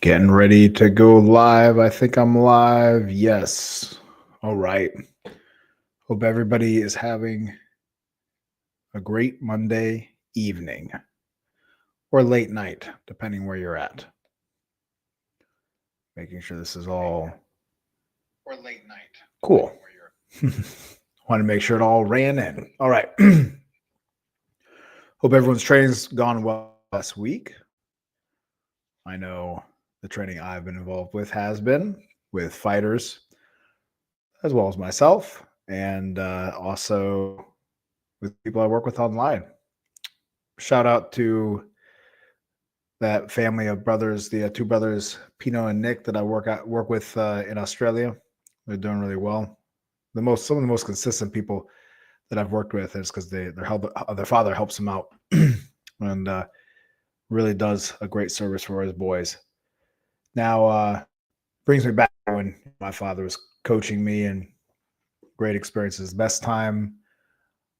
Getting ready to go live. I think I'm live. Yes. All right. Hope everybody is having a great Monday evening or late night, depending where you're at. Making sure this is all or late night. cool. Want to make sure it all ran in. All right. Hope everyone's training's gone well last week. I know the training I've been involved with has been with fighters as well as myself, and also with people I work with online. Shout out to that family of brothers, the two brothers, Pino and Nick, that I work with in Australia. They're doing really well. Some of the most consistent people that I've worked with is because their father helps them out and really does a great service for his boys. Now brings me back when my father was coaching me, and great experiences. Best time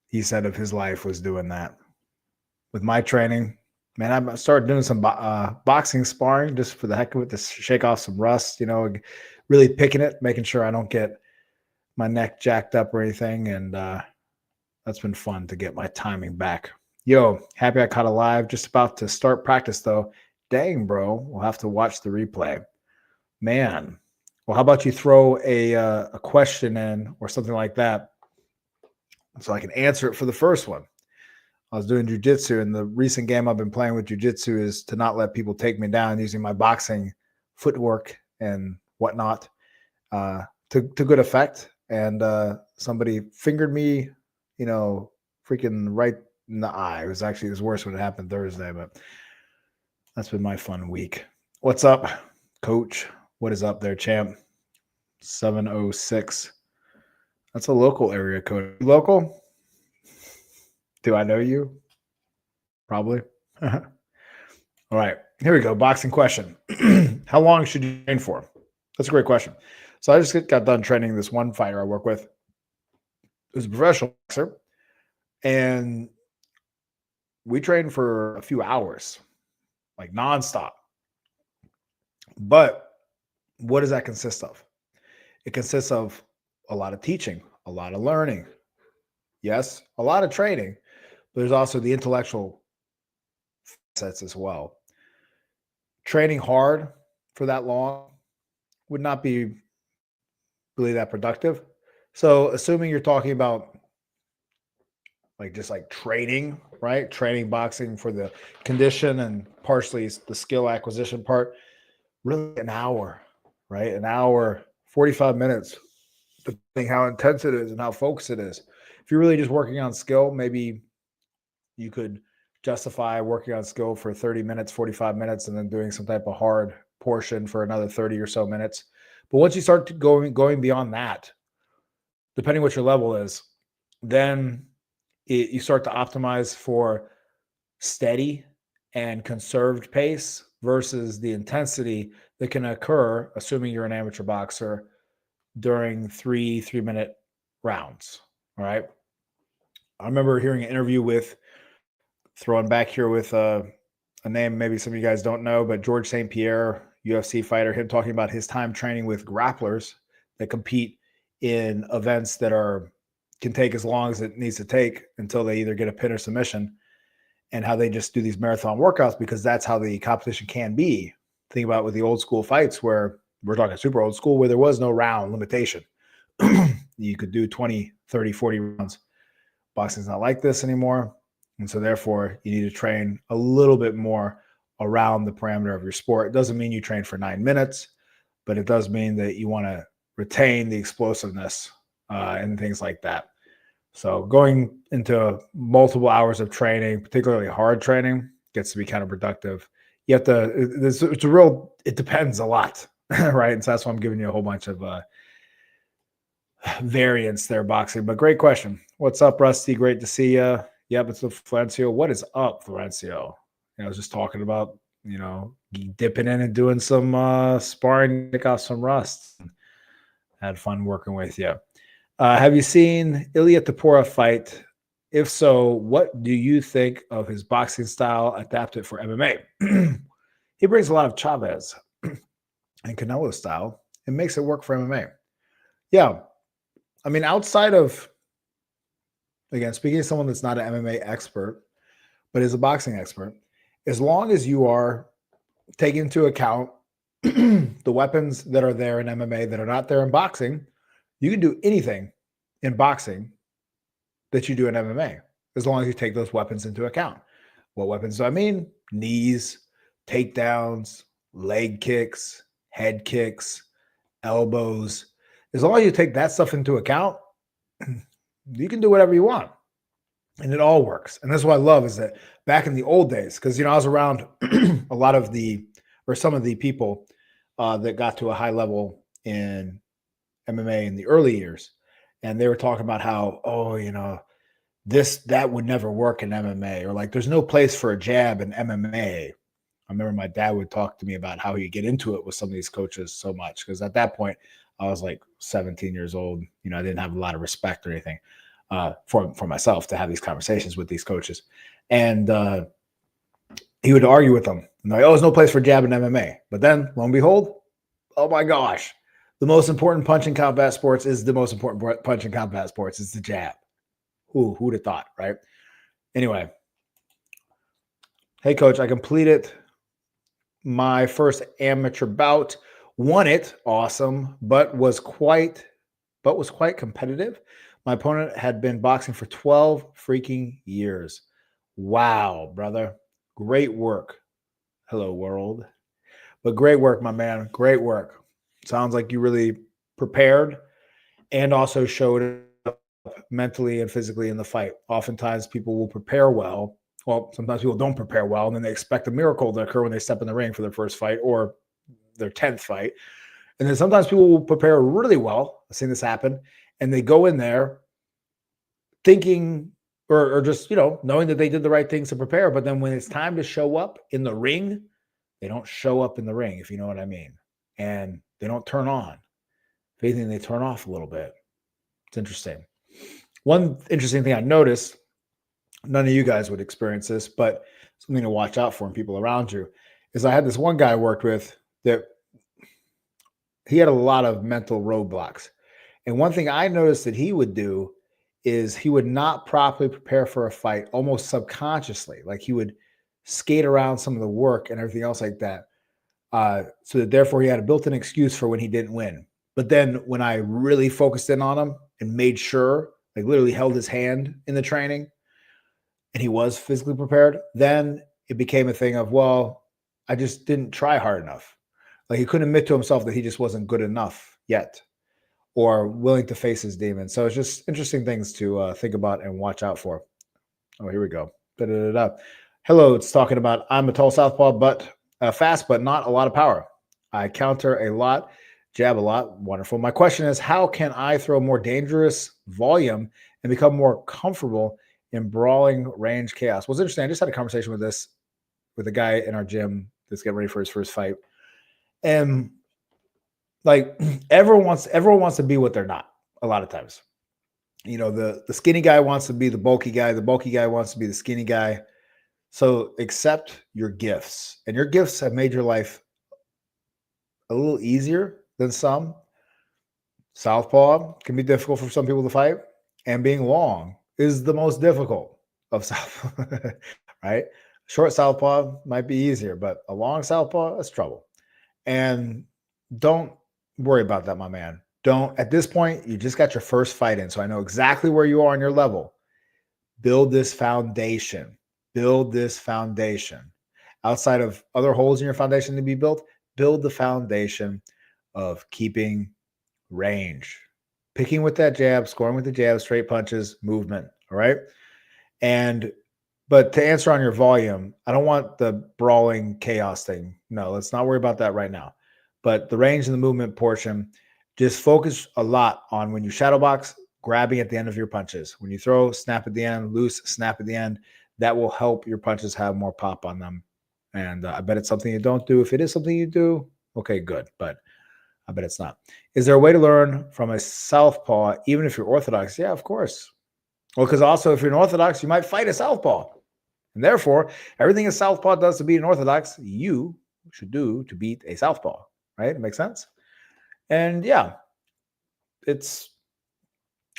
he said of his life was doing that. With my training, man, I started doing some boxing sparring just for the heck of it, to shake off some rust, really picking it, making sure I don't get my neck jacked up or anything. And that's been fun to get my timing back. Yo, happy I caught a live. Just about to start practice, though. Dang, bro, we'll have to watch the replay. Man, well, how about you throw a question in or something like that so I can answer it for the first one. I was doing jiu-jitsu, and the recent game I've been playing with jiu-jitsu is to not let people take me down using my boxing footwork and whatnot to good effect. And somebody fingered me, freaking right in the eye. It was worse when it happened Thursday, but that's been my fun week. What's up, coach? What is up there, champ? 706. That's a local area code. Local? Do I know you? Probably. All right, here we go. Boxing question. How long should you train for? That's a great question. So I just got done training this one fighter I work with, who's a professional boxer, and we trained for a few hours, like nonstop. But what does that consist of? It consists of a lot of teaching, a lot of learning. Yes, a lot of training, but there's also the intellectual facets as well. Training hard for that long would not be really that productive. So assuming you're talking about just like training, right? Training boxing for the condition and partially the skill acquisition part, really an hour, right? An hour, 45 minutes, depending how intense it is and how focused it is. If you're really just working on skill, maybe you could justify working on skill for 30 minutes, 45 minutes, and then doing some type of hard portion for another 30 or so minutes. But once you start going beyond that, depending what your level is, then you start to optimize for steady and conserved pace versus the intensity that can occur, assuming you're an amateur boxer, during 3-minute rounds. All right. I remember hearing an interview with, throwing back here with a name maybe some of you guys don't know, but George St. Pierre, UFC fighter, him talking about his time training with grapplers that compete in events that can take as long as it needs to take until they either get a pin or submission, and how they just do these marathon workouts because that's how the competition can be. Think about it with the old school fights, where we're talking super old school, where there was no round limitation. You could do 20, 30, 40 rounds. Boxing's not like this anymore. And so therefore you need to train a little bit more around the parameter of your sport. It doesn't mean you train for 9 minutes, but it does mean that you want to retain the explosiveness and things like that. So going into multiple hours of training, particularly hard training, gets to be kind of productive. You have to, it depends a lot, right? And so that's why I'm giving you a whole bunch of variants there, boxing. But great question. What's up, Rusty? Great to see you. Yep, it's Florencio. What is up, Florencio? I was just talking about, dipping in and doing some sparring, pick off some rust. Had fun working with you. Have you seen Ilya Tapora fight? If so, what do you think of his boxing style adapted for MMA? He brings a lot of Chavez. and Canelo style, it makes it work for MMA. Yeah. I mean, outside of, again, speaking of someone that's not an MMA expert, but is a boxing expert, as long as you are taking into account the weapons that are there in MMA that are not there in boxing, you can do anything in boxing that you do in MMA, as long as you take those weapons into account. What weapons do I mean? Knees, takedowns, leg kicks, head kicks, elbows. As long as you take that stuff into account, you can do whatever you want. And it all works. And that's what I love is that back in the old days, because I was around a lot of some of the people that got to a high level in MMA in the early years, and they were talking about how, that would never work in MMA, or like there's no place for a jab in MMA. I remember my dad would talk to me about how he'd get into it with some of these coaches so much, because at that point I was like 17 years old. I didn't have a lot of respect or anything for myself to have these conversations with these coaches. And he would argue with them. And like, there's no place for jab in MMA. But then, lo and behold, oh my gosh, the most important punch in combat sports is the most important punch in combat sports. It's the jab. Who'd have thought, right? Anyway, hey, coach, I completed my first amateur bout, won it, awesome, but was quite competitive. My opponent had been boxing for 12 freaking years. Wow, brother. Great work. Hello, world. But great work, my man. Great work. Sounds like you really prepared and also showed up mentally and physically in the fight. Oftentimes people will prepare well. Well, sometimes people don't prepare well, and then they expect a miracle to occur when they step in the ring for their first fight or their 10th fight. And then sometimes people will prepare really well. I've seen this happen. And they go in there thinking or just, knowing that they did the right things to prepare. But then when it's time to show up in the ring, they don't show up in the ring, if you know what I mean. And they don't turn on. If anything, they turn off a little bit. It's interesting. One interesting thing I noticed, none of you guys would experience this, but something to watch out for in people around you, is I had this one guy I worked with that he had a lot of mental roadblocks. And one thing I noticed that he would do is he would not properly prepare for a fight, almost subconsciously. Like he would skate around some of the work and everything else like that. So that therefore he had a built-in excuse for when he didn't win. But then when I really focused in on him and made sure, like literally held his hand in the training and he was physically prepared, then it became a thing of, well, I just didn't try hard enough. Like he couldn't admit to himself that he just wasn't good enough yet or willing to face his demons. So it's just interesting things to think about and watch out for. Oh, here we go. Da-da-da-da. Hello, it's talking about I'm a tall southpaw, but fast, but not a lot of power. I counter a lot, jab a lot. Wonderful. My question is, how can I throw more dangerous volume and become more comfortable in brawling range chaos? Well, it's interesting. I just had a conversation with a guy in our gym that's getting ready for his first fight. And like everyone wants to be what they're not a lot of times. The skinny guy wants to be the bulky guy wants to be the skinny guy. So accept your gifts, and your gifts have made your life a little easier than some. Southpaw can be difficult for some people to fight, and being long is the most difficult of southpaw, right? Short southpaw might be easier, but a long southpaw is trouble. And don't worry about that, my man. At this point, you just got your first fight in. So I know exactly where you are on your level. Build this foundation. Outside of other holes in your foundation to be built, build the foundation of keeping range, picking with that jab, scoring with the jab, straight punches, movement. All right. But to answer on your volume, I don't want the brawling chaos thing. No, let's not worry about that right now. But the range and the movement portion, just focus a lot on when you shadow box, grabbing at the end of your punches. When you throw, snap at the end, loose, snap at the end. That will help your punches have more pop on them. And I bet it's something you don't do. If it is something you do, okay, good. But I bet it's not. Is there a way to learn from a southpaw, even if you're orthodox? Yeah, of course. Well, because also if you're an orthodox, you might fight a southpaw. And therefore, everything a southpaw does to be an orthodox, you should do to beat a southpaw, right? Makes sense? And yeah, let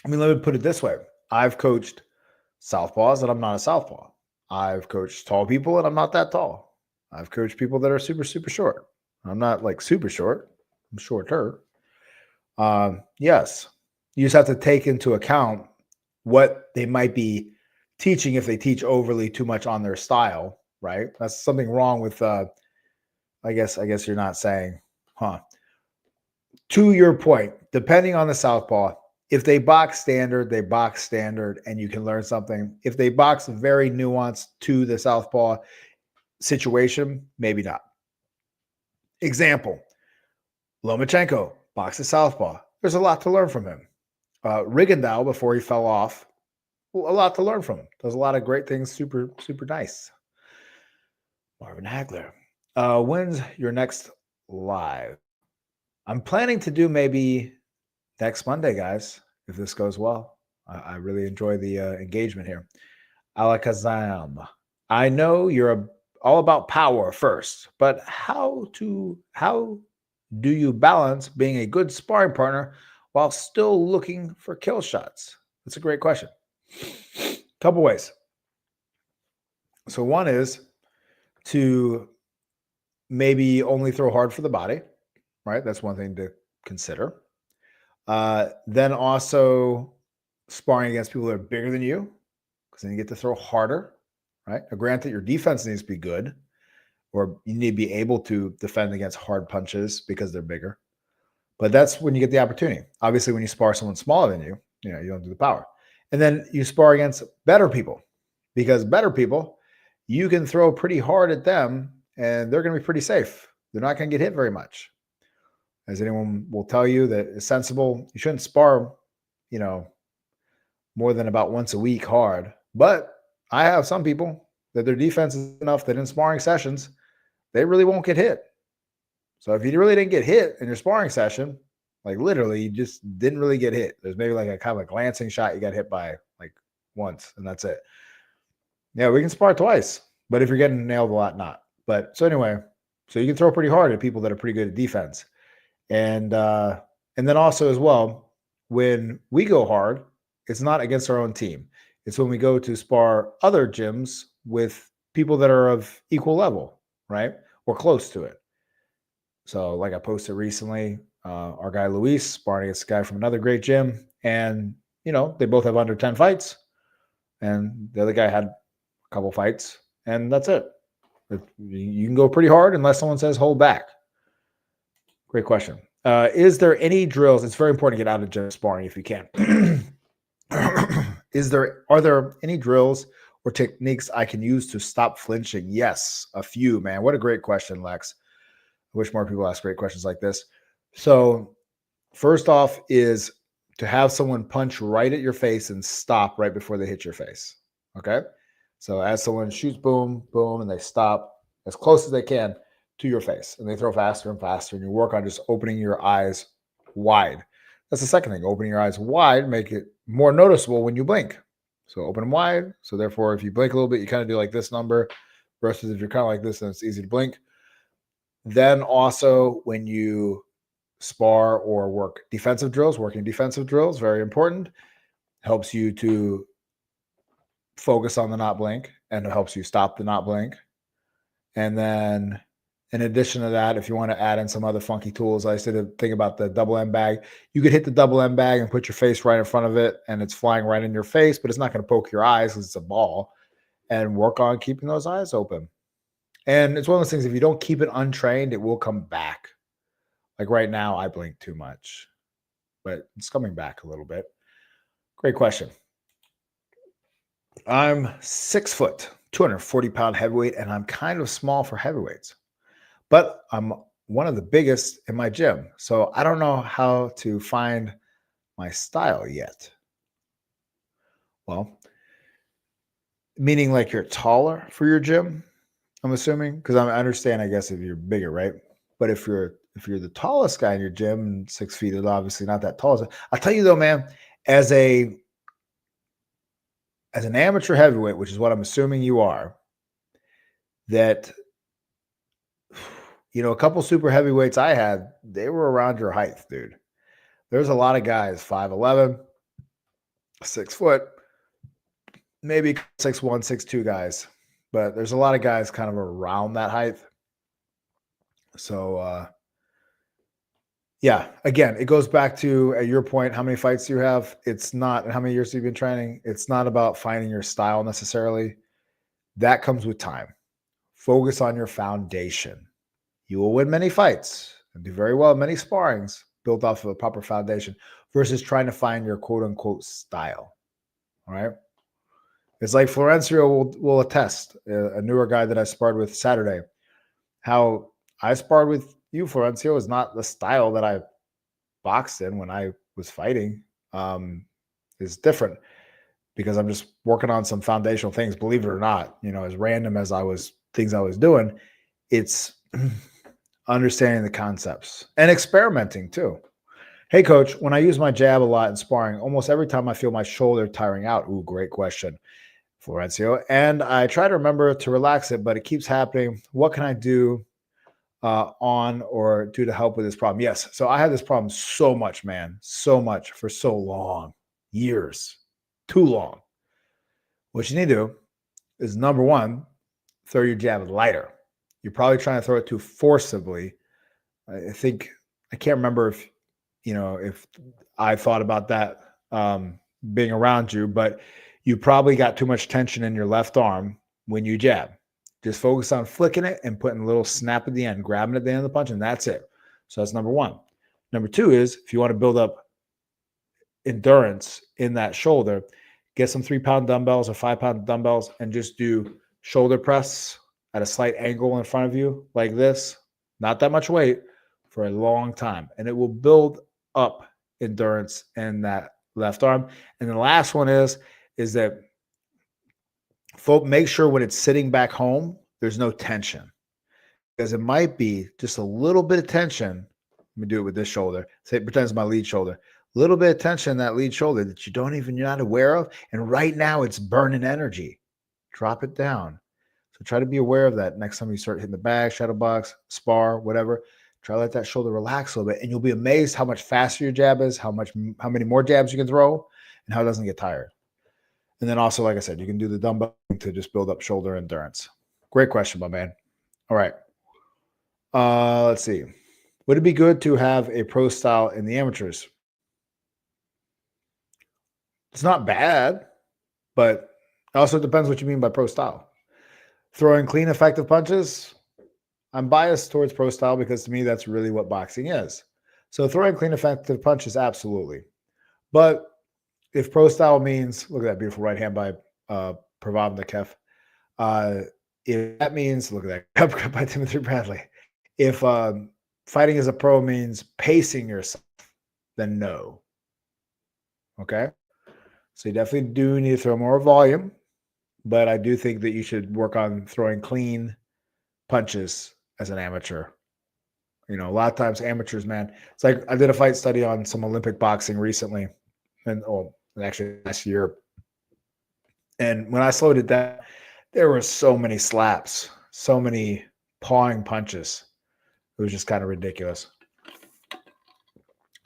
me put it this way. I've coached southpaws and I'm not a southpaw. I've coached tall people and I'm not that tall. I've coached people that are super, super short. I'm not like super short. I'm shorter. Yes, you just have to take into account what they might be teaching if they teach overly too much on their style, right? That's something wrong with I guess you're not saying, huh? To your point, depending on the southpaw, if they box standard, they box standard and you can learn something. If they box very nuanced to the southpaw situation, maybe not. Example, Lomachenko boxes southpaw. There's a lot to learn from him. Rigondeaux, before he fell off, well, a lot to learn from him. Does a lot of great things, super, super nice. Marvin Hagler. When's your next live? I'm planning to do maybe next Monday, guys, if this goes well. I really enjoy the engagement here. Alakazam. I know you're all about power first, but how do you balance being a good sparring partner while still looking for kill shots? That's a great question. Couple ways. So one is to maybe only throw hard for the body, right? That's one thing to consider. Then also sparring against people that are bigger than you, because then you get to throw harder, right? Now, granted, your defense needs to be good, or you need to be able to defend against hard punches because they're bigger. But that's when you get the opportunity. Obviously, when you spar someone smaller than you, you don't do the power. And then you spar against better people, because better people, you can throw pretty hard at them and they're going to be pretty safe. They're not going to get hit very much. As anyone will tell you that is sensible, you shouldn't spar, more than about once a week hard. But I have some people that their defense is enough that in sparring sessions, they really won't get hit. So if you really didn't get hit in your sparring session, like literally, you just didn't really get hit. There's maybe like a kind of a glancing shot you got hit by like once, and that's it. Yeah, we can spar twice, but if you're getting nailed a lot, not. But so anyway, so you can throw pretty hard at people that are pretty good at defense. And then also as well, when we go hard, it's not against our own team. It's when we go to spar other gyms with people that are of equal level, right? Or close to it. So like I posted recently, our guy Luis sparring against a guy from another great gym. And, they both have under 10 fights. And the other guy had a couple fights. And that's it. You can go pretty hard unless someone says hold back. Great question. Is there any drills? It's very important to get out of gym sparring if you can. Are there any drills or techniques I can use to stop flinching? Yes, a few, man. What a great question, Lex. I wish more people ask great questions like this. So first off is to have someone punch right at your face and stop right before they hit your face. Okay. So as someone shoots, boom, boom, and they stop as close as they can to your face, and they throw faster and faster, and you work on just opening your eyes wide. That's the second thing. Opening your eyes wide, make it more noticeable when you blink. So open them wide. So therefore, if you blink a little bit, you kind of do like this number, versus if you're kind of like this, then it's easy to blink. Then also when you spar or work defensive drills, working defensive drills, very important, helps you to focus on the not blink, and it helps you stop the not blink. And then in addition to that, if you want to add in some other funky tools, I said to think about the double M bag. You could hit the double M bag and put your face right in front of it, and it's flying right in your face, but it's not going to poke your eyes because it's a ball. And work on keeping those eyes open. And it's one of those things, if you don't keep it untrained, it will come back. Like right now, I blink too much, but it's coming back a little bit. Great question. I'm 6 foot, 240-pound heavyweight, and I'm kind of small for heavyweights, but I'm one of the biggest in my gym. So I don't know how to find my style yet. Well, meaning like you're taller for your gym, I'm assuming, because I understand, I guess, if you're bigger, right? But if you're the tallest guy in your gym, 6 feet is obviously not that tall. I'll tell you though, man, as an amateur heavyweight, which is what I'm assuming you are, that a couple super heavyweights I had, they were around your height, dude. There's a lot of guys, 5'11", 6 foot, maybe 6'1", 6'2" guys, but there's a lot of guys kind of around that height. So, yeah, again, it goes back to, at your point, how many fights do you have? It's not, and how many years have you been training? It's not about finding your style necessarily. That comes with time. Focus on your foundation. You will win many fights and do very well in many sparrings built off of a proper foundation versus trying to find your quote unquote style. All right. It's like Florencio will attest, a newer guy that I sparred with Saturday, how I sparred with you, Florencio, is not the style that I boxed in when I was fighting. Is different because I'm just working on some foundational things, believe it or not, as random as I was doing, it's understanding the concepts and experimenting too. Hey, coach, when I use my jab a lot in sparring, almost every time I feel my shoulder tiring out. Ooh, great question, Florencio. And I try to remember to relax it, but it keeps happening. What can I do on or do to help with this problem? Yes. So I had this problem so much, man, so much for so long, years, too long. What you need to do is, number one, throw your jab lighter. You're probably trying to throw it too forcibly. I think, I can't remember if I thought about that being around you, but you probably got too much tension in your left arm when you jab. Just focus on flicking it and putting a little snap at the end, grabbing at the end of the punch, and that's it. So that's number one. Number two is, if you want to build up endurance in that shoulder, get some 3-pound dumbbells or 5-pound dumbbells and just do shoulder press at a slight angle in front of you like this, not that much weight, for a long time. And it will build up endurance in that left arm. And the last one is that make sure when it's sitting back home, there's no tension, because it might be just a little bit of tension. Let me do it with this shoulder. Say, pretend it's my lead shoulder. A little bit of tension in that lead shoulder that you're not aware of. And right now it's burning energy. Drop it down. So try to be aware of that next time you start hitting the bag, shadow box, spar, whatever. Try to let that shoulder relax a little bit, and you'll be amazed how much faster your jab is, how many more jabs you can throw, and how it doesn't get tired. And then also, like I said, you can do the dumbbell to just build up shoulder endurance. Great question, my man. All right. Let's see. Would it be good to have a pro style in the amateurs? It's not bad, but it also depends what you mean by pro style. Throwing clean, effective punches, I'm biased towards pro style because to me, that's really what boxing is. So throwing clean, effective punches, absolutely. But if pro style means, look at that beautiful right hand by Pravam Nakev. If that means, look at that, by Timothy Bradley. If fighting as a pro means pacing yourself, then no. Okay? So you definitely do need to throw more volume, but I do think that you should work on throwing clean punches as an amateur. A lot of times amateurs, man, it's like I did a fight study on some Olympic boxing recently, and actually last year. And when I slowed it down, there were so many slaps, so many pawing punches. It was just kind of ridiculous.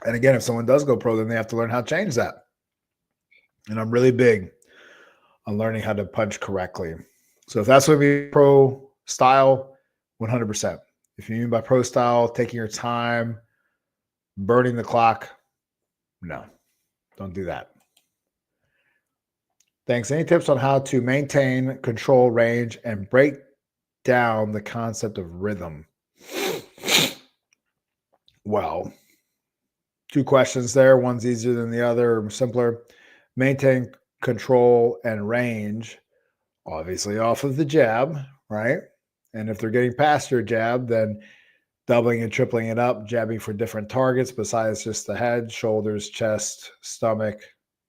And again, if someone does go pro, then they have to learn how to change that. And I'm really big on learning how to punch correctly. So if that's what we mean pro style, 100%. If you mean by pro style, taking your time, burning the clock, no, don't do that. Thanks. Any tips on how to maintain control, range, and break down the concept of rhythm? Well, 2 questions there. One's easier than the other, or simpler. Maintain control and range, obviously off of the jab, right? And if they're getting past your jab, then doubling and tripling it up, jabbing for different targets besides just the head, shoulders, chest, stomach,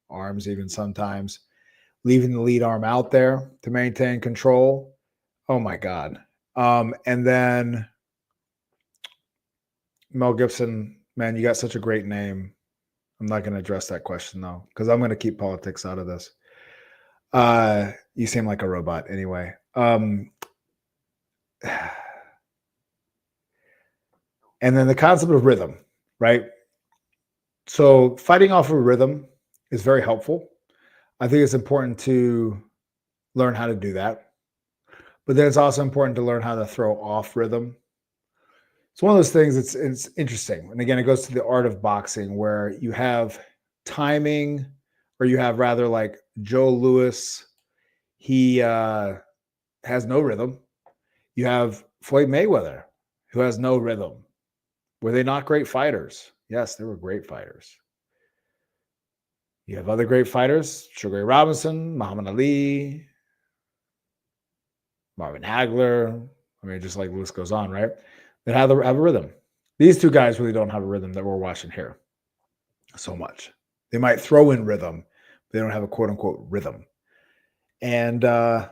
arms, even sometimes. Leaving the lead arm out there to maintain control. Oh my God. And then Mel Gibson, man, you got such a great name. I'm not going to address that question though, because I'm going to keep politics out of this. You seem like a robot anyway. And then the concept of rhythm, right? So fighting off of rhythm is very helpful. I think it's important to learn how to do that. But then it's also important to learn how to throw off rhythm. It's one of those things. It's interesting, and again, it goes to the art of boxing, where you have timing, or you have rather like Joe Louis. He has no rhythm. You have Floyd Mayweather, who has no rhythm. Were they not great fighters? Yes, they were great fighters. You have other great fighters: Sugar Ray Robinson, Muhammad Ali, Marvin Hagler. I mean, just like the list goes on, right? That have a rhythm. These two guys really don't have a rhythm that we're watching here so much. They might throw in rhythm, but they don't have a quote unquote rhythm. And I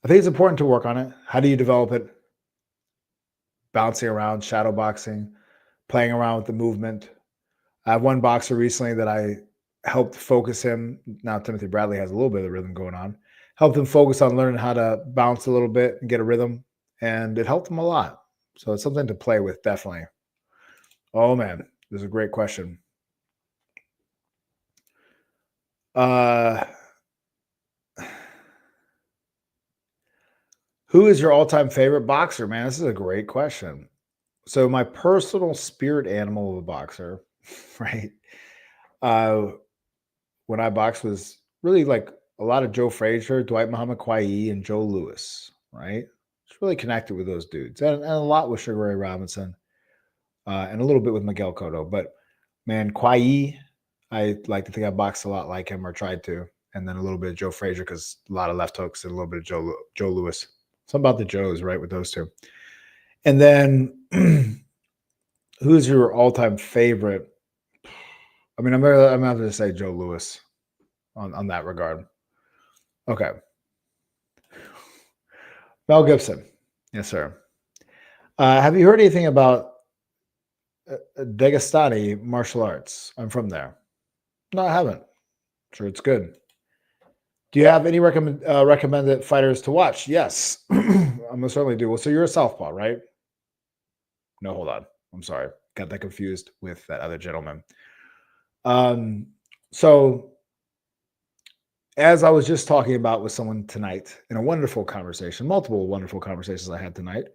think it's important to work on it. How do you develop it? Bouncing around, shadow boxing, playing around with the movement. I have one boxer recently that I helped focus him. Now, Timothy Bradley has a little bit of rhythm going on. Helped him focus on learning how to bounce a little bit and get a rhythm. And it helped him a lot. So it's something to play with, definitely. Oh, man. This is a great question. Who is your all-time favorite boxer, man? This is a great question. So my personal spirit animal of a boxer, right? Uh, when I boxed was really like a lot of Joe Frazier, Dwight Muhammad Quaye, and Joe Louis, right? It's really connected with those dudes, and a lot with Sugar Ray Robinson, and a little bit with Miguel Cotto. But man, Quaye, I like to think I boxed a lot like him, or tried to, and then a little bit of Joe Frazier because a lot of left hooks and a little bit of Joe Louis. Something about the Joes, right, with those two. And then who's your all-time favorite? I mean, I'm gonna have to say Joe Louis on that regard. Okay. Mel Gibson. Yes, sir. Have you heard anything about Dagestani martial arts? I'm from there. No, I haven't. Sure, it's good. Do you have any recommended fighters to watch? Yes, I'm gonna certainly do. Well, so you're a southpaw, right? No, hold on. I'm sorry, got that confused with that other gentleman. So as I was just talking about with someone tonight in a wonderful conversation, multiple wonderful conversations I had tonight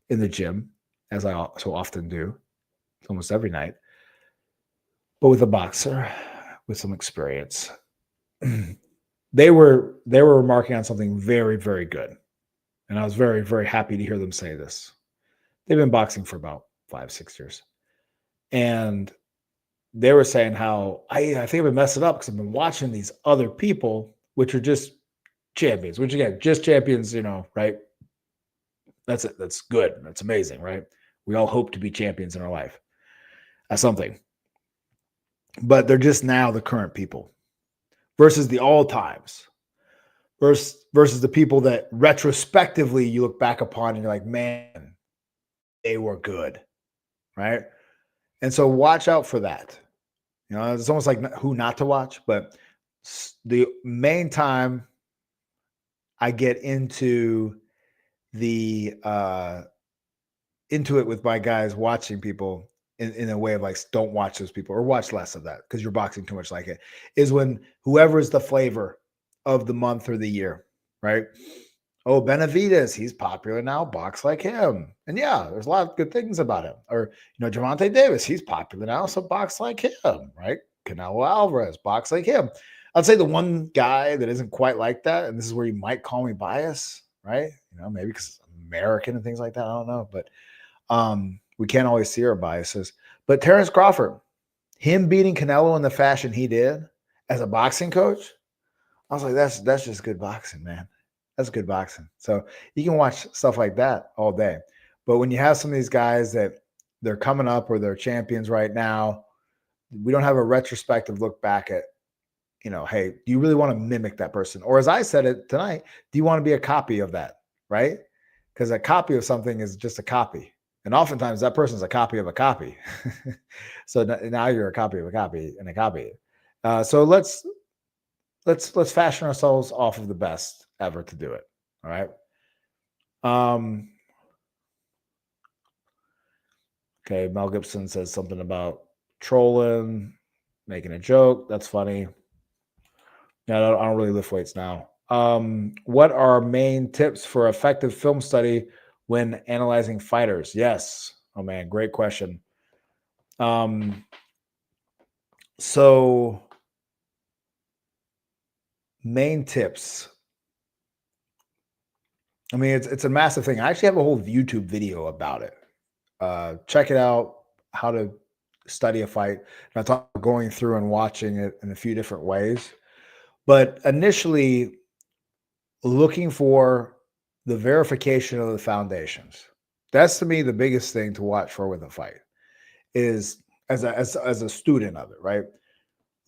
in the gym, as I so often do, almost every night, but with a boxer with some experience. They were remarking on something very, very good. And I was very, very happy to hear them say this. They've been boxing for about 5-6 years. And they were saying how I think I've been messing up because I've been watching these other people, which are just champions, which again, just champions, right? That's it. That's good. That's amazing, right? We all hope to be champions in our life. That's something. But they're just now the current people versus the all times. Versus the people that retrospectively you look back upon and you're like, man, they were good, right? And so watch out for that. It's almost like who not to watch, but the main time I get into it with my guys watching people in a way of like, don't watch those people or watch less of that because you're boxing too much like it, is when whoever is the flavor of the month or the year, right? Oh, Benavidez, he's popular now, box like him. And yeah, there's a lot of good things about him. Or, Gervonta Davis, he's popular now, so box like him, right? Canelo Alvarez, box like him. I'd say the one guy that isn't quite like that, and this is where you might call me biased, right? Maybe because I'm American and things like that. I don't know. But we can't always see our biases. But Terrence Crawford, him beating Canelo in the fashion he did as a boxing coach, I was like, that's just good boxing, man. That's good boxing. So you can watch stuff like that all day. But when you have some of these guys that they're coming up or they're champions right now, we don't have a retrospective look back at, hey, do you really want to mimic that person? Or as I said it tonight, do you want to be a copy of that, right? Because a copy of something is just a copy. And oftentimes that person's a copy of a copy. So now you're a copy of a copy and a copy. So let's fashion ourselves off of the best ever to do it. All right. Okay, Mel Gibson says something about trolling, making a joke. That's funny. Yeah, I don't really lift weights now. What are main tips for effective film study when analyzing fighters? Yes. Oh man, great question. Um, so main tips. I mean, it's a massive thing. I actually have a whole YouTube video about it. Check it out. How to study a fight. And I talk about going through and watching it in a few different ways. But initially, looking for the verification of the foundations. That's to me the biggest thing to watch for with a fight is as a student of it, right?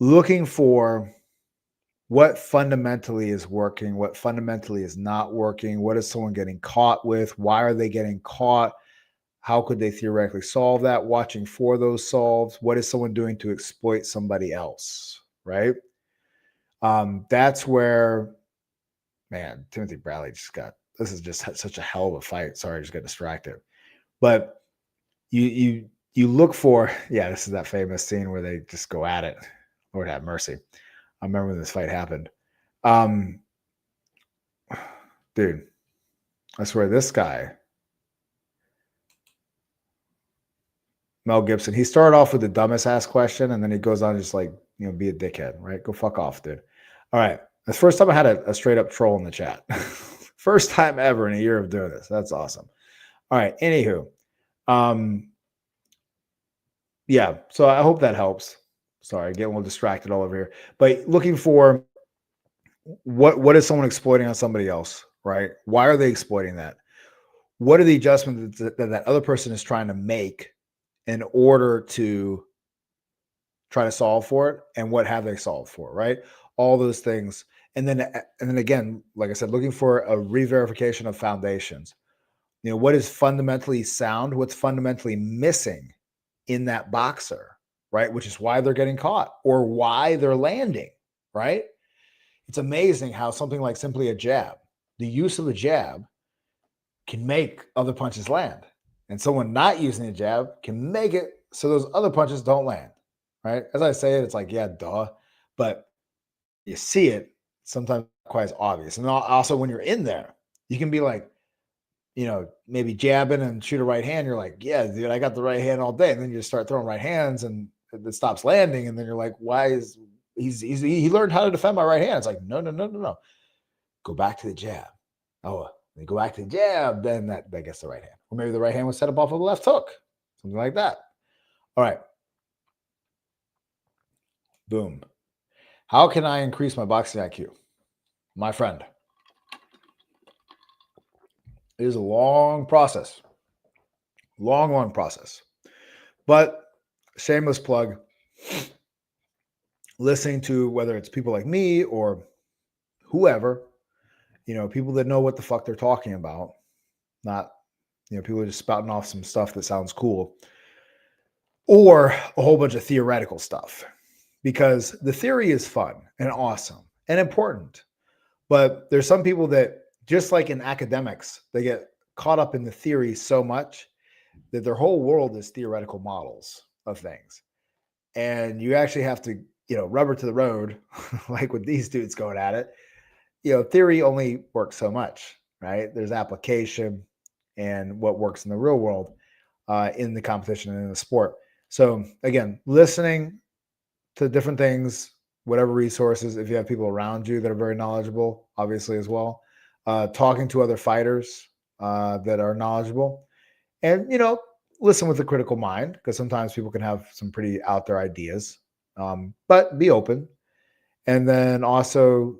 Looking for what fundamentally is working, what fundamentally is not working, what is someone getting caught with, why are they getting caught, how could they theoretically solve that, watching for those solves, what is someone doing to exploit somebody else, right? That's where, man, Timothy Bradley just got, this is just such a hell of a fight. Sorry, I just got distracted. But you look for, yeah, this is that famous scene where they just go at it. Lord have mercy. I remember when this fight happened. Um, dude, I swear this guy, Mel Gibson, he started off with the dumbest ass question, and then he goes on just like, be a dickhead, right? Go fuck off, dude. All right. That's the first time I had a straight up troll in the chat. First time ever in a year of doing this. That's awesome. All right. Anywho, yeah. So I hope that helps. Sorry, getting a little distracted all over here. But looking for what is someone exploiting on somebody else, right? Why are they exploiting that? What are the adjustments that other person is trying to make in order to try to solve for it, and what have they solved for, right? All those things. And then again, like I said, looking for a re-verification of foundations. What is fundamentally sound, what's fundamentally missing in that boxer, right? Which is why they're getting caught or why they're landing, right? It's amazing how something like simply a jab, the use of a jab can make other punches land. And someone not using a jab can make it so those other punches don't land, right? As I say it, it's like, yeah, duh. But you see it, sometimes quite as obvious. And also when you're in there, you can be like, maybe jabbing and shoot a right hand. You're like, yeah, dude, I got the right hand all day. And then you just start throwing right hands and it stops landing. And then you're like, why is he learned how to defend my right hand? It's like, no. Go back to the jab. Oh, they go back to the jab, then that gets the right hand. Or maybe the right hand was set up off of the left hook, something like that. All right. Boom. How can I increase my boxing IQ? My friend, it is a long process. Long process. But shameless plug, listening to whether it's people like me or whoever, people that know what the fuck they're talking about, not, people are just spouting off some stuff that sounds cool, or a whole bunch of theoretical stuff, because the theory is fun and awesome and important. But there's some people that, just like in academics, they get caught up in the theory so much that their whole world is theoretical models of things. And you actually have to, rubber to the road, like with these dudes going at it. Theory only works so much, right? There's application and what works in the real world, in the competition and in the sport. So again, listening to different things, whatever resources, if you have people around you that are very knowledgeable, obviously as well, talking to other fighters that are knowledgeable, and listen with a critical mind, because sometimes people can have some pretty out there ideas, but be open. And then also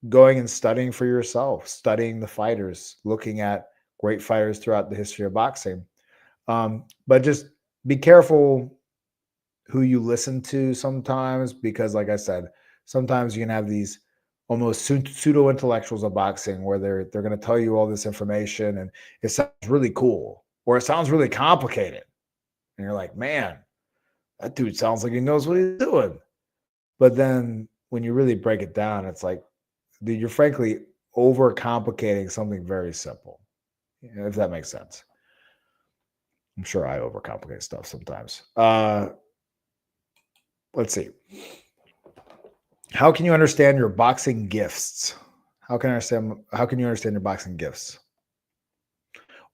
going and studying for yourself, studying the fighters, looking at great fighters throughout the history of boxing. But just be careful who you listen to sometimes, because like I said, sometimes you can have these almost pseudo intellectuals of boxing where they're going to tell you all this information and it sounds really cool or it sounds really complicated. And you're like, man, that dude sounds like he knows what he's doing. But then when you really break it down, it's like, dude, you're frankly overcomplicating something very simple, if that makes sense. I'm sure I overcomplicate stuff sometimes. Let's see. How can you understand your boxing gifts? How can you understand your boxing gifts?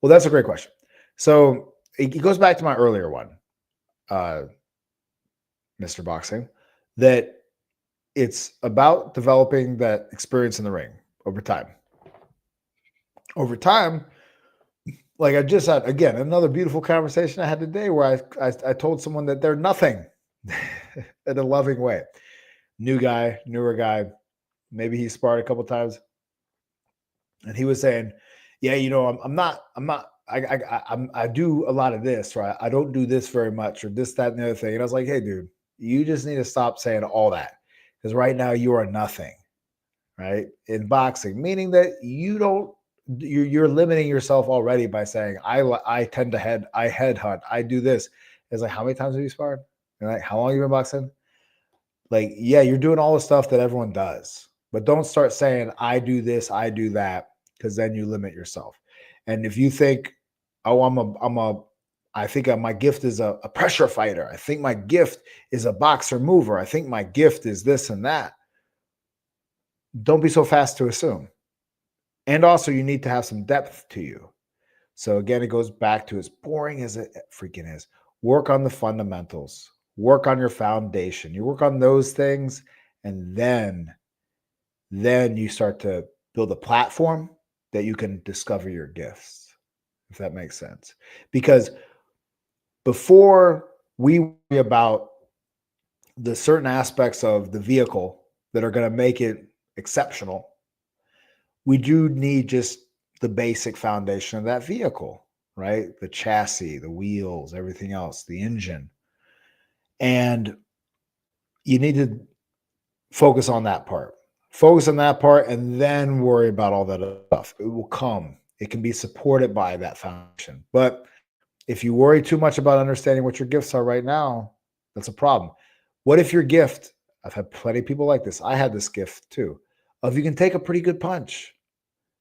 Well, that's a great question. So it goes back to my earlier one, Mr. Boxing, that it's about developing that experience in the ring over time. Over time, like I just had, again, another beautiful conversation I had today where I told someone that they're nothing in a loving way. Newer guy, maybe he sparred a couple times, and he was saying, "Yeah, I do a lot of this, right? I don't do this very much, or this, that, and the other thing." And I was like, "Hey, dude, you just need to stop saying all that because right now you are nothing, right? In boxing, meaning that you're limiting yourself already by saying I tend to headhunt, I do this." It's like, how many times have you sparred? And like, how long have you been boxing? Like, yeah, you're doing all the stuff that everyone does, but don't start saying I do this, I do that, because then you limit yourself. And if you think, oh, I think my gift is a pressure fighter. I think my gift is a boxer mover. I think my gift is this and that. Don't be so fast to assume. And also, you need to have some depth to you. So again, it goes back to as boring as it freaking is. Work on the fundamentals. Work on your foundation. You work on those things, and then you start to build a platform that you can discover your gifts, if that makes sense. Because before we worry about the certain aspects of the vehicle that are going to make it exceptional, we do need just the basic foundation of that vehicle, right? The chassis, the wheels, everything else, the engine. And you need to focus on that part. Focus on that part and then worry about all that other stuff. It will come. It can be supported by that foundation. But if you worry too much about understanding what your gifts are right now, that's a problem. What if your gift, I've had plenty of people like this. I had this gift too, of you can take a pretty good punch.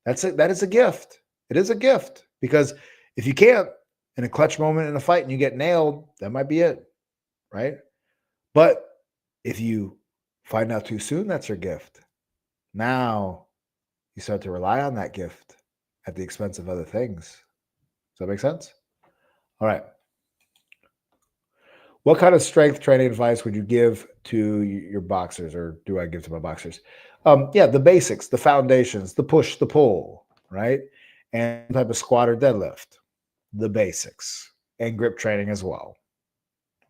That's it. That is a gift. It is a gift because if you can't in a clutch moment in a fight and you get nailed, that might be it, right? But if you find out too soon, that's your gift. Now you start to rely on that gift at the expense of other things. Does that make sense? All right. What kind of strength training advice would you give to your boxers, or do I give to my boxers? Yeah, the basics, the foundations, the push, the pull, right? And type of squat or deadlift, the basics, and grip training as well.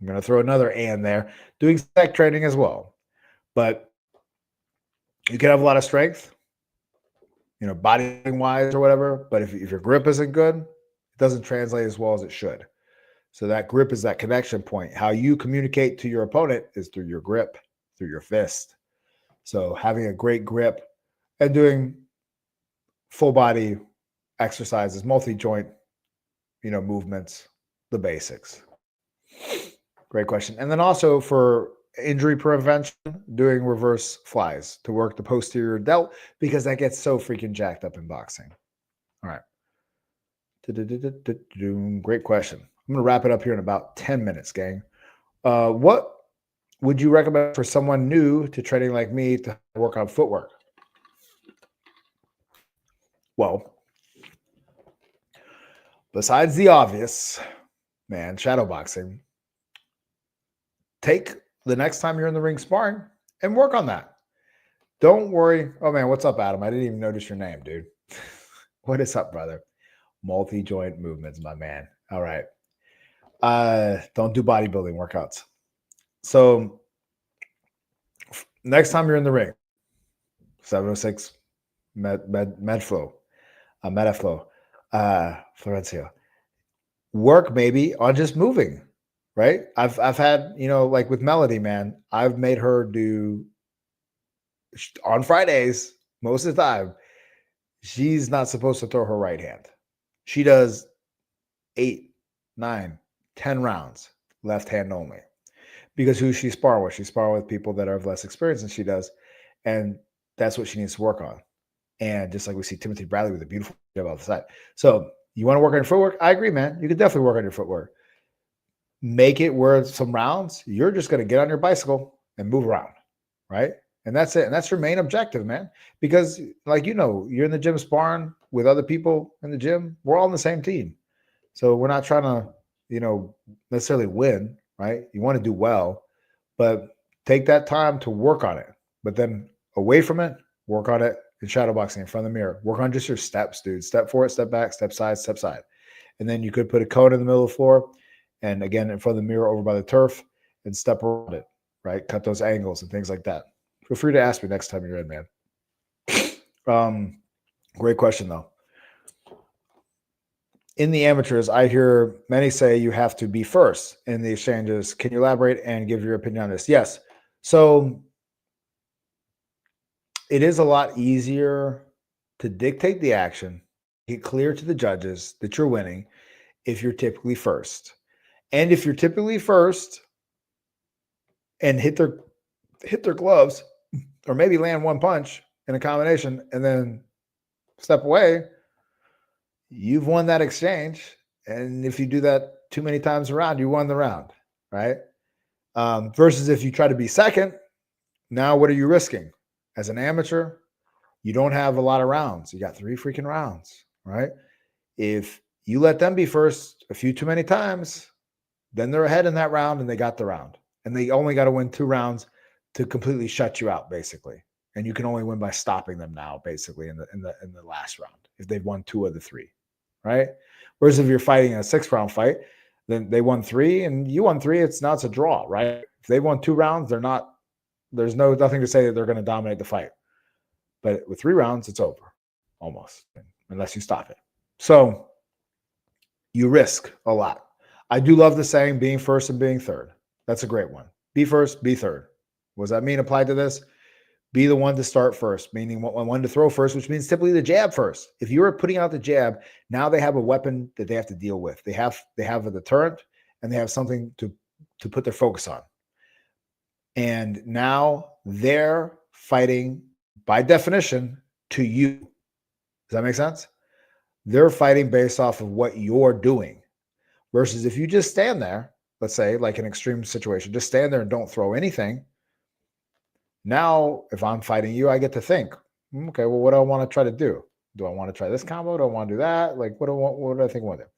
I'm going to throw another and there, doing spec training as well. But you can have a lot of strength, body wise or whatever. But if your grip isn't good, it doesn't translate as well as it should. So that grip is that connection point. How you communicate to your opponent is through your grip, through your fist. So having a great grip and doing full body exercises, multi-joint, movements, the basics. Great question. And then also for injury prevention, doing reverse flies to work the posterior delt because that gets so freaking jacked up in boxing. All right. Great question. I'm going to wrap it up here in about 10 minutes, gang. What would you recommend for someone new to training like me to work on footwork? Well, besides the obvious, man, shadow boxing, take the next time you're in the ring sparring and work on that. Don't worry. Oh, man, what's up, Adam? I didn't even notice your name, dude. What is up, brother? Multi-joint movements, my man. All right. Don't do bodybuilding workouts. So next time you're in the ring, 706 Medflow, Florencio, work maybe on just moving, right? I've had, like with Melody, man, I've made her do on Fridays, most of the time, she's not supposed to throw her right hand. She does 8, 9, 10 rounds, left hand only. Because who she's sparring with? She's sparring with people that are of less experience than she does. And that's what she needs to work on. And just like we see Timothy Bradley with a beautiful jab off the side. So You want to work on your footwork? I agree, man. You can definitely work on your footwork. Make it where some rounds, you're just going to get on your bicycle and move around, right? And that's it. And that's your main objective, man. Because, like, you're in the gym sparring with other people in the gym. We're all on the same team. So we're not trying to, necessarily win, right? You want to do well, but take that time to work on it. But then away from it, work on it in shadow boxing in front of the mirror. Work on just your steps, dude. Step forward, step back, step side, step side. And then you could put a cone in the middle of the floor and again in front of the mirror over by the turf and step around it, right? Cut those angles and things like that. Feel free to ask me next time you're in, man. Great question, though. In the amateurs, I hear many say you have to be first in the exchanges. Can you elaborate and give your opinion on this? Yes. So it is a lot easier to dictate the action, get clear to the judges that you're winning if you're typically first. And if you're typically first and hit their gloves or maybe land one punch in a combination and then step away, you've won that exchange. And if you do that too many times around, you won the round, right? Versus if you try to be second, now what are you risking? As an amateur, you don't have a lot of rounds. You got 3 freaking rounds, right? If you let them be first a few too many times, then they're ahead in that round and they got the round. And they only got to win 2 rounds to completely shut you out, basically. And you can only win by stopping them now, basically, in the last round, if they've won 2 of the 3, right? Whereas if you're fighting a 6-round fight, then they won 3 and you won 3, it's a draw, right? If they won 2 rounds, there's nothing to say that they're going to dominate the fight. But with 3 rounds, it's over, almost, unless you stop it. So you risk a lot. I do love the saying, being first and being third. That's a great one. Be first, be third. What does that mean applied to this? Be the one to start first, meaning one to throw first, which means typically the jab first. If you are putting out the jab, now they have a weapon that they have to deal with. They have a deterrent and they have something to put their focus on. And now they're fighting by definition to you. Does that make sense? They're fighting based off of what you're doing. Versus if you just stand there, let's say like an extreme situation, just stand there and don't throw anything. Now, if I'm fighting you, I get to think, okay, well, what do I want to try to do? Do I want to try this combo? Do I want to do that? Like, what do I think I want to do?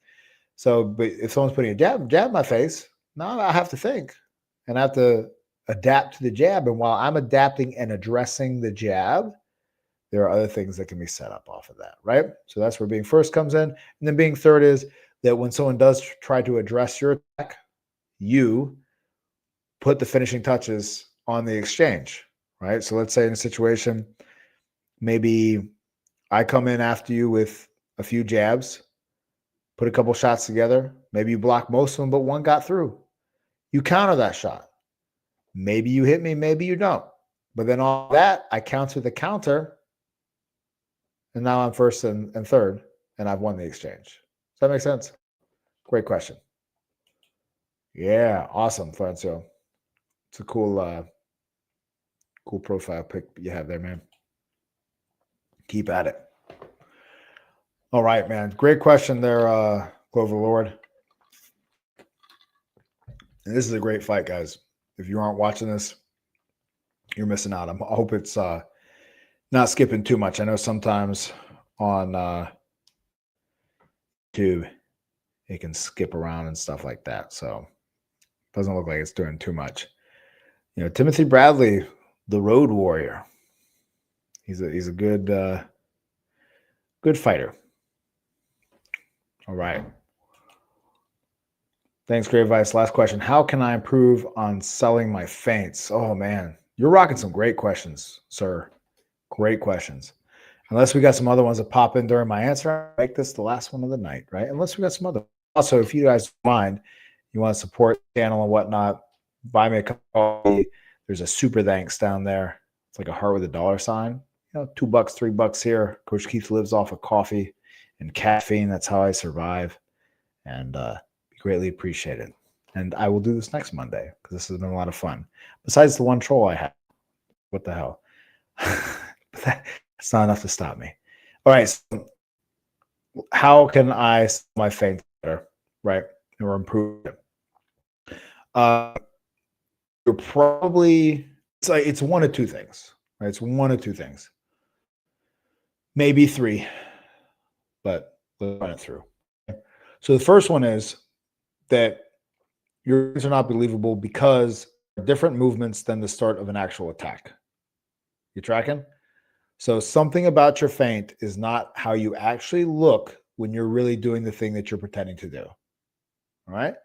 So, but if someone's putting a jab in my face, now I have to think and I have to adapt to the jab. And while I'm adapting and addressing the jab, there are other things that can be set up off of that, right? So that's where being first comes in. And then being third is that when someone does try to address your attack, you put the finishing touches on the exchange, right? So let's say in a situation, maybe I come in after you with a few jabs, put a couple shots together. Maybe you block most of them, but one got through. You counter that shot. Maybe you hit me, maybe you don't. But then all that, I counter the counter, and now I'm first and third, and I've won the exchange. Does that make sense? Great question. Yeah, awesome, Francio. It's a cool profile pic you have there, man. Keep at it. All right, man. Great question there, Clover Lord. And this is a great fight, guys. If you aren't watching this, you're missing out. I hope it's not skipping too much. I know sometimes on YouTube it can skip around and stuff like that. So it doesn't look like it's doing too much. Timothy Bradley, the Road Warrior. He's a good fighter. All right. Thanks, great advice. Last question. How can I improve on selling my feints? Oh, man. You're rocking some great questions, sir. Great questions. Unless we got some other ones that pop in during my answer, I'll make this the last one of the night, right? Unless we got some other. Also, if you guys mind, you want to support the channel and whatnot, buy me a cup of coffee. There's a super thanks down there. It's like a heart with a dollar sign. $2, $3 here. Coach Keith lives off of coffee and caffeine. That's how I survive. And greatly appreciated. And I will do this next Monday because this has been a lot of fun. Besides the one troll I had. What the hell? That's not enough to stop me. All right. So how can I sell my feint better, right? Or improve it? You're probably it's one of two things, right? It's one of two things, maybe three, but let's run it through. So the first one is that your feints are not believable because different movements than the start of an actual attack. You tracking? So something about your feint is not how you actually look when you're really doing the thing that you're pretending to do. All right.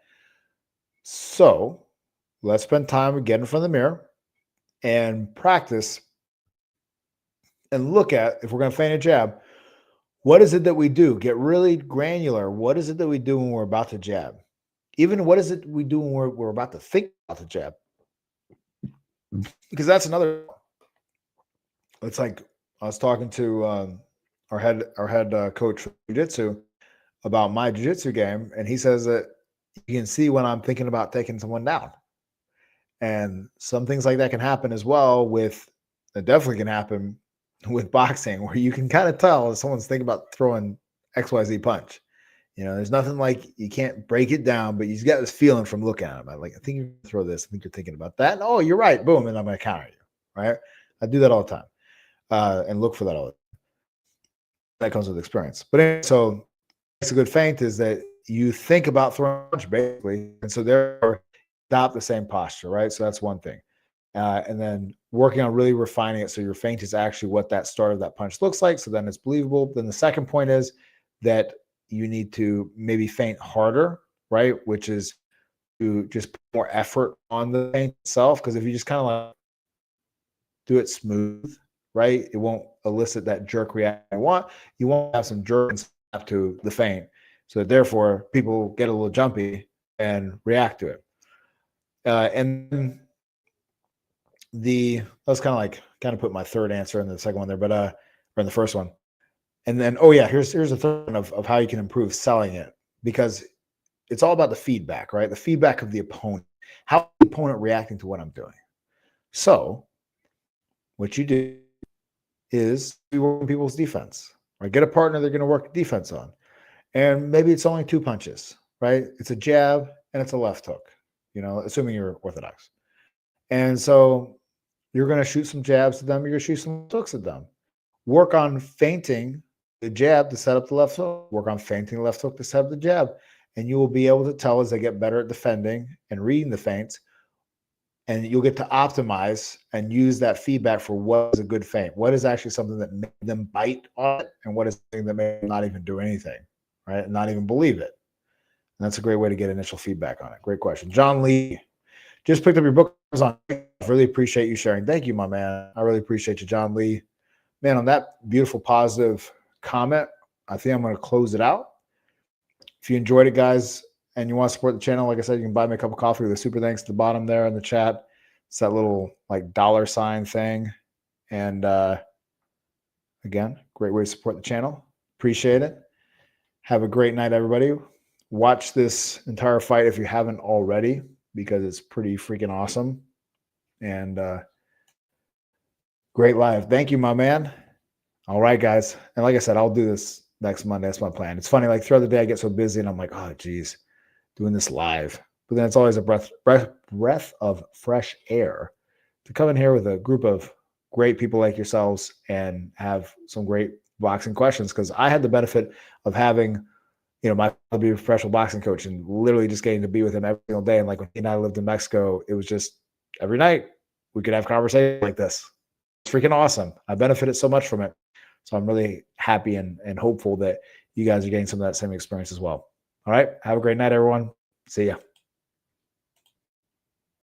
So let's spend time again in front of the mirror and practice and look at, if we're going to feint a jab, what is it that we do? Get really granular. What is it that we do when we're about to jab? Even what is it we do when we're about to think about the jab? Because that's another. It's like I was talking to our head coach for jiu-jitsu about my jiu-jitsu game, and he says that you can see when I'm thinking about taking someone down. And some things like that can happen as well with, it definitely can happen with boxing, where you can kind of tell if someone's thinking about throwing XYZ punch. You know, there's nothing like, you can't break it down, but you got this feeling from looking at them. I'm like, I think you're going to throw this. I think you're thinking about that. And, oh, you're right. Boom. And I'm going to counter you. Right. I do that all the time and look for that all the time. That comes with experience. But anyway, so it's a good feint is that you think about throwing a punch basically. And so therefore, adopt the same posture. Right. So that's one thing. And then working on really refining it so your feint is actually what that start of that punch looks like. So then it's believable. Then the second point is that you need to maybe feint harder, right? Which is to just put more effort on the feint itself. Because if you just kind of like do it smooth, right, it won't elicit that jerk reaction you won't have some jerk and snap to the feint. So therefore, people get a little jumpy and react to it. And that's kind of put my third answer in the second one there, but or in the first one. And then, oh yeah, here's a third one of how you can improve selling it, because it's all about the feedback, right? The feedback of the opponent, how the opponent reacting to what I'm doing. So what you do is you work on people's defense, right? Get a partner they're going to work defense on. And maybe it's only 2 punches, right? It's a jab and it's a left hook, assuming you're orthodox. And so you're going to shoot some jabs at them. You're going to shoot some hooks at them. Work on feinting the jab to set up the left hook. Work on feinting the left hook to set up the jab. And you will be able to tell as they get better at defending and reading the feints. And you'll get to optimize and use that feedback for what is a good feint. What is actually something that made them bite on it, and what is something that made them not even do anything, right? And not even believe it. And that's a great way to get initial feedback on it. Great question. John Lee, just picked up your book. I really appreciate you sharing. Thank you, my man. I really appreciate you, John Lee. Man, on that beautiful, positive comment, I think I'm going to close it out. If you enjoyed it, guys, and you want to support the channel, like I said, you can buy me a cup of coffee with a super thanks at the bottom there in the chat. It's that little $$ thing. And again, great way to support the channel. Appreciate it. Have a great night, everybody. Watch this entire fight if you haven't already, because it's pretty freaking awesome. And great live. Thank you, my man. All right, guys. And like I said, I'll do this next Monday. That's my plan. It's funny, throughout the day I get so busy and I'm like, oh, geez, doing this live. But then it's always a breath of fresh air to come in here with a group of great people like yourselves and have some great boxing questions, because I had the benefit of having, my father be a professional boxing coach and literally just getting to be with him every single day. And when he and I lived in Mexico, it was just every night we could have conversations like this. It's freaking awesome. I benefited so much from it. So I'm really happy and hopeful that you guys are getting some of that same experience as well. All right. Have a great night, everyone. See ya.